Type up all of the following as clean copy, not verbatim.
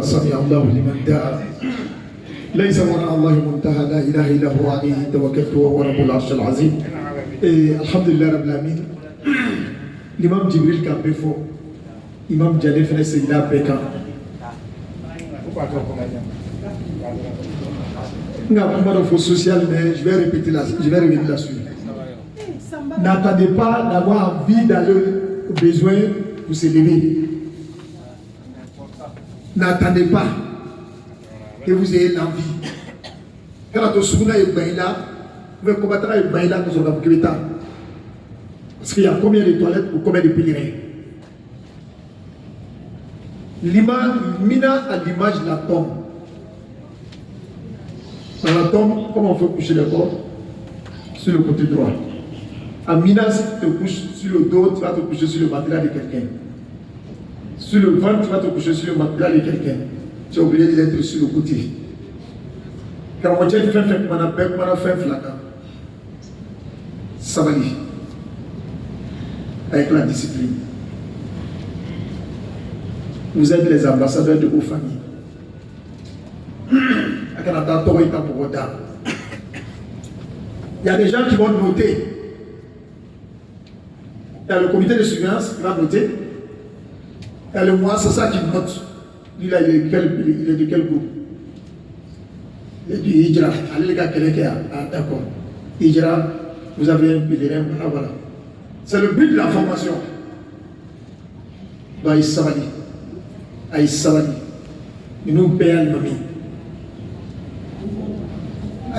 سمع الله لمن دعا ليس وراء الله منتهى لا اله الا هو عليه توكلت وهو رب العرش العظيم. الحمد لله رب العالمين. L'imam Jibril Kambefo, Imam Jalil Fene Seyda Beka. N'a pas d'info sociale, mais je vais répéter revenir là-dessus. N'attendez pas d'avoir envie d'aller au besoin pour s'élever. N'attendez pas que vous ayez l'envie. Quand vous êtes là, vous pouvez combattre avec Baïla dans son aboukrita. Parce qu'il y a combien de toilettes ou combien de pèlerins? Mina à l'image de la tombe. Dans la tombe, comment on fait coucher le corps? Sur le côté droit. À Mina, si tu te couches sur le dos, tu vas te coucher sur le matelas de quelqu'un. Sur le ventre, tu vas te coucher sur le matelas de quelqu'un. Tu es obligé d'être sur le côté. Car on dit fait un flacon. Ça va aller. Avec la discipline. Vous êtes les ambassadeurs de vos familles. Il y a des gens qui vont noter. Il y a le comité de surveillance qui va noter. Il y a le mois, c'est ça qui note. Lui, là, il est de quel groupe? Il est du Hijra. Allez, les gars, d'accord. Hijra, vous avez un pèlerin, voilà. C'est le but de la formation. Donc, il s'avali. Il s'avali. Il nous paye le mami.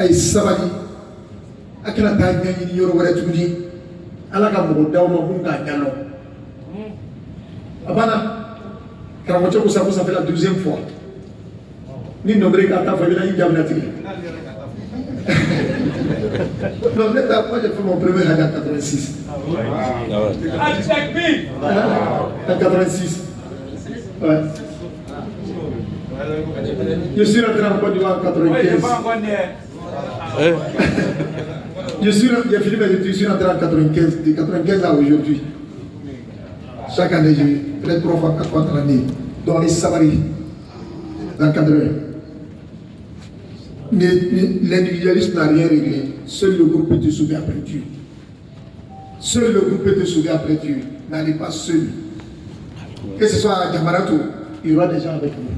Il s'avali. À quel temps il y a un dit à la gamme de Dauma. Abana, quand on ça fait la deuxième fois. Ni nombré qu'à ta famille, il y a une atelier. Non, mais moi j'ai fait mon premier Hajj en 86. En 86. Ouais. Je suis rentré en Côte d'Ivoire en 95. J'ai fini mes études, je suis rentré en 95. De 95 à aujourd'hui. Chaque année, je fais 3 fois, 4 fois dans l'année. Dans les savaris, dans 80. L'individualisme n'a rien réglé. Seul le groupe peut te sauver après Dieu. Seul le groupe peut te sauver après Dieu. N'allez pas seul. Que ce soit à Djamarato, il y aura des gens avec nous.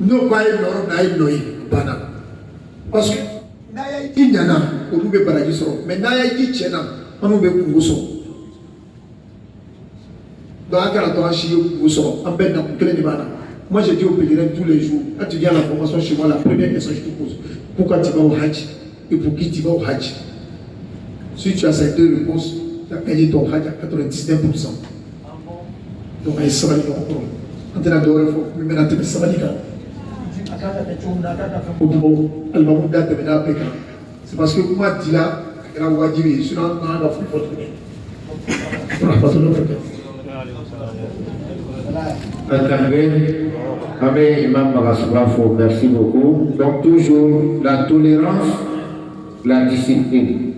Nous, quoi, parce que, il y en a, au bout de paradis, mais il y a dit qu'il y en a, on nous met pour vous. Donc, moi, je dis aux pèlerins tous les jours, quand tu viens à la formation chez moi, la première question que je te pose, pourquoi tu vas au Hajj et pour qui tu vas au Hajj? Si tu as ces deux réponses, tu as gagné ton Hajj à 99%. Donc, il s'en va dire encore. Quand tu as adoré, il faut maintenant te s'en va dire. C'est parce que moi, je dis là, je suis dans la plus forte. Amen, Imam Marassoufou, merci beaucoup. Donc toujours la tolérance, la discipline.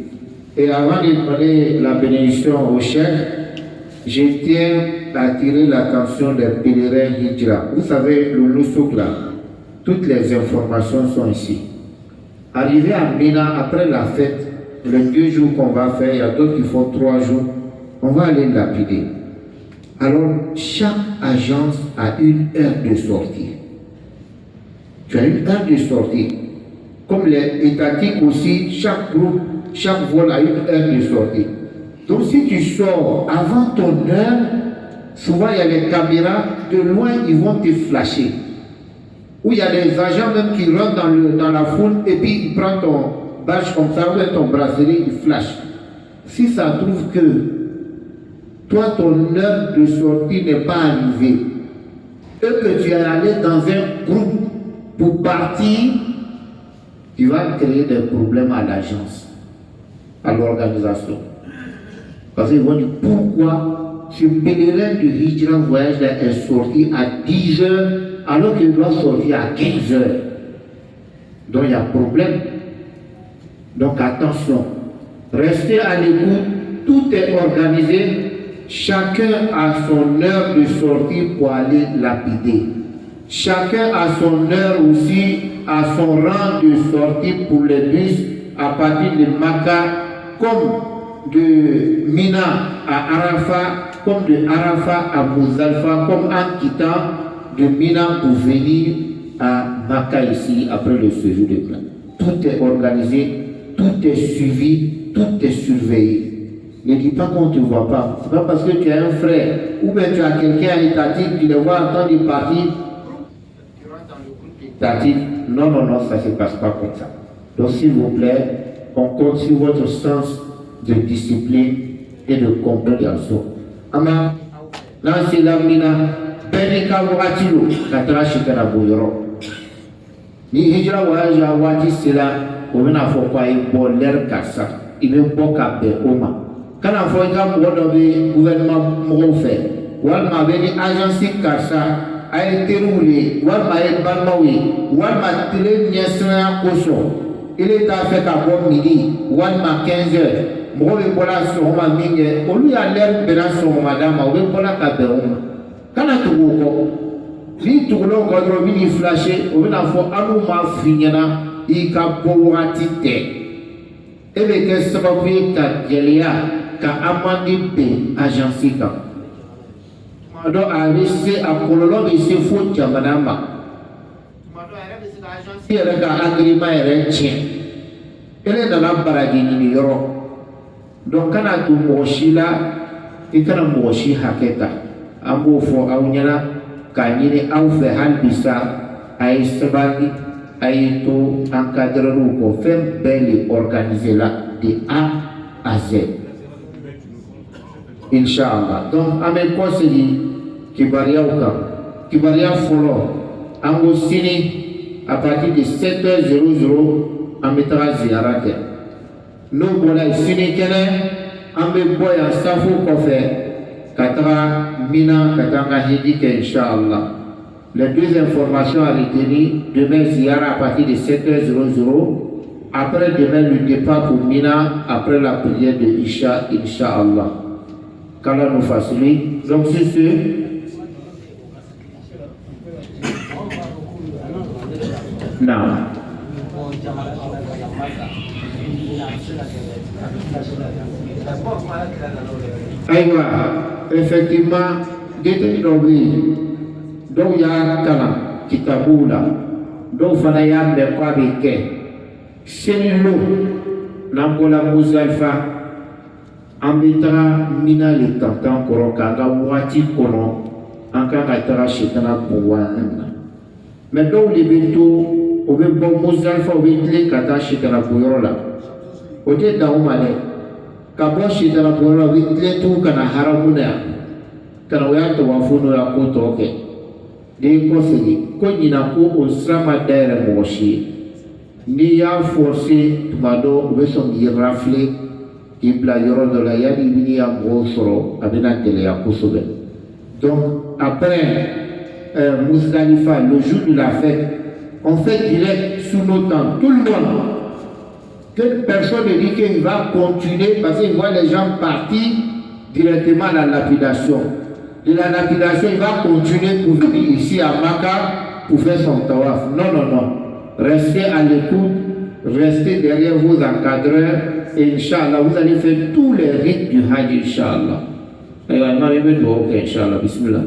Et avant de donner la bénédiction au chef, je tiens à attirer l'attention des pèlerins Hijra. Vous savez, le Nusuk là, toutes les informations sont ici. Arrivé à Mina, après la fête, les 2 jours qu'on va faire, il y a d'autres qui font 3 jours, on va aller lapider. Alors, chaque agence a une heure de sortie. Tu as une heure de sortie. Comme les étatiques aussi, chaque groupe, chaque vol a une heure de sortie. Donc, si tu sors avant ton heure, souvent il y a les caméras, de loin ils vont te flasher. Ou il y a des agents même qui rentrent dans la foule et puis ils prennent ton badge comme ça, ou ton bracelet, ils flashent. Si ça trouve que toi, ton heure de sortie n'est pas arrivée, et que tu es allé dans un groupe pour partir, tu vas créer des problèmes à l'agence, à l'organisation. Parce qu'ils vont dire pourquoi ce pèlerin de Hijra voyage est sorti à 10 heures alors qu'il doit sortir à 15 heures. Donc il y a problème. Donc attention, restez à l'écoute, tout est organisé. chacun a son heure de sortie pour aller lapider. Chacun a son heure aussi, à son rang de sortie pour les bus à partir de Maka, comme de Mina à Arafat, comme de Arafat à Mouzalfa, comme en quittant de Mina pour venir à Maka ici après le séjour de plan. Tout est organisé, tout est suivi, tout est surveillé. Ne dis pas qu'on ne te voit pas. Ce n'est pas parce que tu as un frère ou bien tu as quelqu'un à l'étatique, tu le vois en temps de partir. Non, non, non, ça ne se passe pas comme ça. Donc s'il vous plaît, on compte sur votre sens de discipline et de compréhension. Ama, là c'est la mina, Benika Wakilo, Katara Shikara Bouyoro. Ni hijra voyage à Wadi, c'est là, on vient à Fokwaï pour l'air Kassa, il veut pas qu'à Oma. Quand on fait un gouvernement fait, ou on venu agence Kassa, a été roulé, ou on a Balmaoui, ou on a tiré Niasana Koso. Il est à faire à bon midi, ou on a 15 heures. Moi, je vais la sur ma mine, au lieu à l'air de la sur madame, ou je vais la cabéoma. Quand on a tout le ni tout le monde a mis flashé, on a fait un mouvement finina, il a beau ratiter. Et les questions que Gélia, qu'a amandé P, agence. Donc, à laisser à Colombo, il se faut que madame. Il y a un agrément et un tien. Elle est dans la baradine. Donc, quand on a tout mochila, il y a un mochi haketa. Un beau fort à Unyana, quand il est à faire Halbissa, à Estabani, à Eto, encadré ou fait belle organisée là, de A à Z. Inch'Allah. Donc, à mes conseils, Kibaria Ouka, Kibaria Folo, Angosini, à partir de 7h00, en mettra Ziarate. Nous, voilà, ici, en me boy en Safou Kofé, Katra, Mina, Katanga Hidike, Inch'Allah. Les deux informations à retenir, demain Ziara à partir de 7h00, après demain le départ pour Mina, après la prière de Isha, Inch'Allah. Qu'Allah nous facilite. Donc, c'est ce. Non. Aïwa, effectivement, détenu d'oblige. Donc, il y a un canal qui taboue là. Donc, il y a un quoi avec c'est l'eau. N'ambola Mouzalfa. Ambitra mina le tantan korokanga wati kono. Anka katara shetana pouwana. Mais donc, les bétos, on veut bon Mouzalfa, on veut les kata shetana pouyola. On dit dans Oumane. Kabo shetana pouyola, on veut les tout kana haramuna. Kana wayato wafuno ya koto oke. Des conseils, quand il y a un srama d'air moché, ni ya forcé, tumado, ou son raflé, qui playera de la yadi, ni ya gros avec la télé à Kosovo. Donc, après Mousdalifa, le jour de la fête, on fait direct sous nos temps, tout le monde. Que personne ne dit qu'il va continuer parce qu'il voit les gens partir directement à la lapidation. De la lapidation, il va continuer pour venir ici à Maka pour faire son tawaf. Non, non, non. Restez à l'écoute, restez derrière vos encadreurs et Inch'Allah, vous allez faire tous les rites du Hajj, Inch'Allah. Et on va Inch'Allah, bismillah.